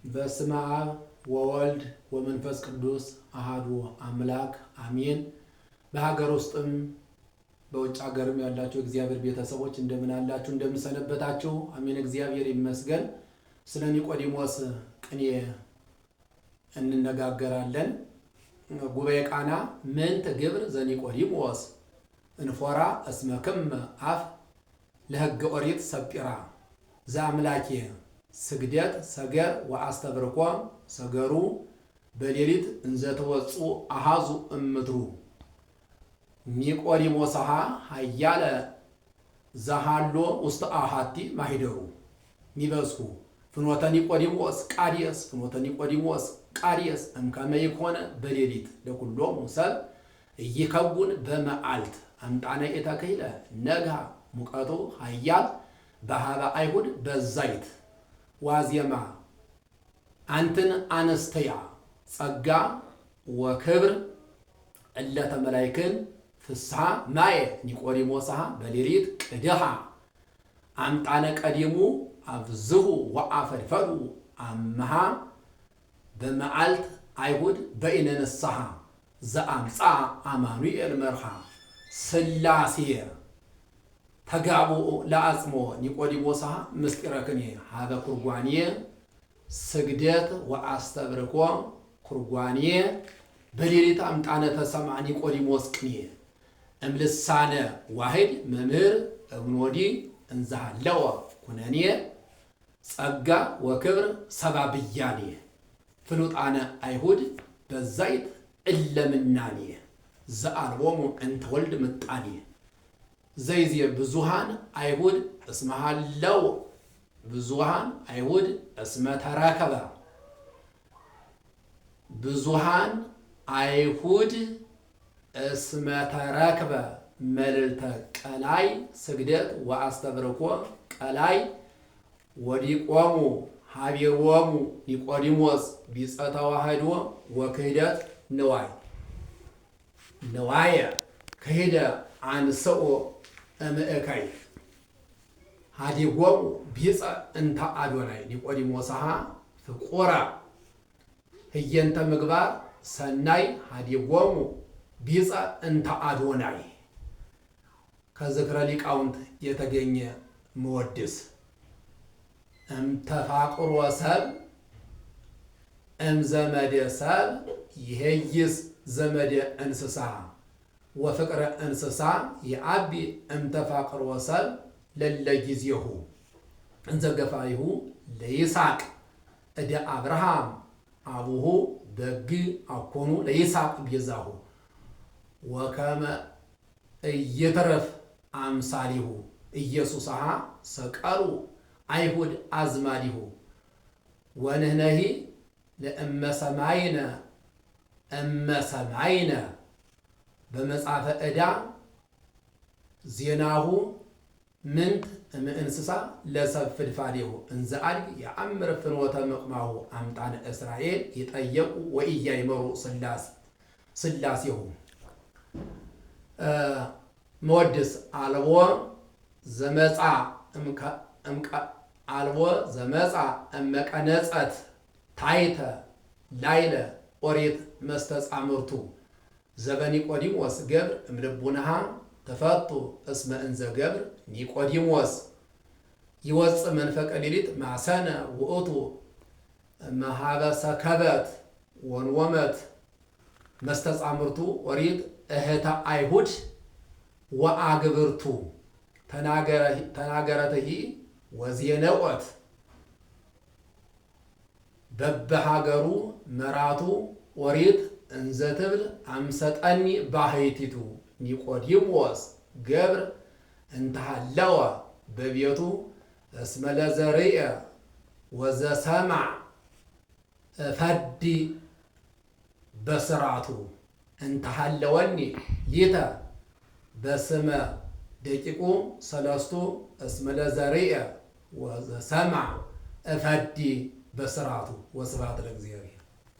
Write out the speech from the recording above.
በስመ አብ ወወልድ ወመንፈስ ቅዱስ አሃዱ አምላክ አሜን። በሀገር ውስጥም በውጭ ሀገርም ያላችሁ እግዚአብሔር ቤተሰቦች እንደምን አላችሁ? እንደምን ሰነበታችሁ? አሜን። እግዚአብሔር ይመስገን። ስለ ኒቆዲሞስ ቅኔ እንነጋገራለን። ጉባኤ ቃና ምንት ግብር ዘኒቆዲሞስ እንፎራ እስመክም አፍ ለሕገ ኦሪት ሰጲራ ዘአምላኬ ስግደት ሰገር ወአስተብርኮ ሰገሩ በሌሊት እንዘተወፁ አሃዙ እምድሩ ኒቆዲሞስሃ ሀያለ ዘሃሎ ውስተ አሃቲ ማሂደሩ ሚበስኩ ፍኖተ ኒቆዲሞስ ቃዲየስ ፍኖተ ኒቆዲሞስ ቃዲየስ እምከመ ይኮነ በሌሊት ለኩሎሙ ሰብ እይከውን በመዓልት አምጣነ ኢተክሂለ ነግሃ ሙቀቱ ሀያል በሃበ አይሁድ በዛይት ዋዜማ አንትን አነስተያ ጸጋ ወክብር ዕለተ መላይክን ፍስሐ ማየ ኒቆዲሞስሃ በሌሊት ቅድሃ አምጣነ ቀዲሙ አብዝሁ ወአፈልፈሉ አምሃ በመዓልት አይሁድ በኢነ ንስሐ ዘአምፃ አማኑኤል መርሃ ሥላሴ ተጋብኡ ለአጽሞ ኒቆዲሞስሃ ምስጢረ ቅኔ ሀበ ኩርጓኔ ስግደት ወአስተብርኮ ኩርጓኔ በሌሊት አምጣነ ተሰማ ኒቆዲሞስ ቅኔ እምልሳነ ዋሂድ መምህር እብኖዲ እንዛሃለወ ኩነኔ ጸጋ ወክብር ሰባ ብያኔ ፍሉጣነ አይሁድ በዛይት እለምናኔ ዘአልቦሙ እንተ ወልድ ምጣኔ ዘይዜ ብዙሃን አይሁድ እስመሃለው ብዙሃን አይሁድ እስመ ተረከበ ብዙሃን አይሁድ እስመ ተረከበ መልዕልተ ቀላይ ስግደት ወአስተብርኮ ቀላይ ወዲቆሙ ሀቢሮሙ ኒቆዲሞስ ቢጸ ተዋህዶ ወክህደት ንዋየ ክህደ አንስኦ እምእከይ ሀዲጎሙ ቢጸ እንተ አዶናይ ኒቆዲሞስሃ ፍቁራ ህየንተ ምግባር ሰናይ ሀዲጎሙ ቢጸ እንተ አዶናይ ከዝክረ ሊቃውንት የተገኘ መወድስ እምተፋቅሮ ሰብ እምዘመደ ሰብ ይሄይስ ዘመደ እንስሳ ወፍቅረ እንስሳ የአቢ እምተፋቅሮ ሰብ ለለጊዜሁ እንዘገፋይሁ ለይስሐቅ እደ አብርሃም አቡሁ በግ አኮኑ ለይስሐቅ ቤዛሁ ወከመ እይትረፍ አምሳሊሁ ኢየሱስሃ ሰቀሉ አይሁድ አዝማዲሁ ወንህነሂ ለእመሰማይነ እመሰማይነ በመጽሐፈ ዕዳ ዜናሁ ምንት እምእንስሳ ለሰብ ፍድፋዴሁ እንዘ አድግ የአምር ፍኖተ ምቅማሁ አምጣነ እስራኤል ይጠየቁ ወኢያይመሩ ሥላሴሁ መወድስ አልቦ ዘመጻ አልቦ ዘመጻ እመቀነጸት ታይተ ላይለ ኦሪት መስተጻምርቱ ዘበኒቆዲሞስ ገብር እምልቡናሃ ተፈቱ እስመ እንዘ ገብር ኒቆዲሞስ ይወፅእ መንፈቀ ሌሊት ማሰነ ውእቱ መሃበ ሰከበት ወንወመት መስተጻምርቱ ኦሪት እህተ አይሁድ ወአግብርቱ ተናገረትሂ ወዜነቆት በበሃገሩ መራቱ ኦሪት እንዘ ትብል አምሰጠኒ ባሕቲቱ ኒቆዲሞስ ገብር እንተሃለወ በቤቱ እስመ ለዘርእየ ወዘሰማዕ ፈዲ በስራቱ እንተሃለወኒ ሊተ በስመ ደቂቁ ሰለስቱ እስመ ለዘርእየ ወዘሰማዕ እፈዲ በስራቱ ወስብሐት ለእግዚአብሔር።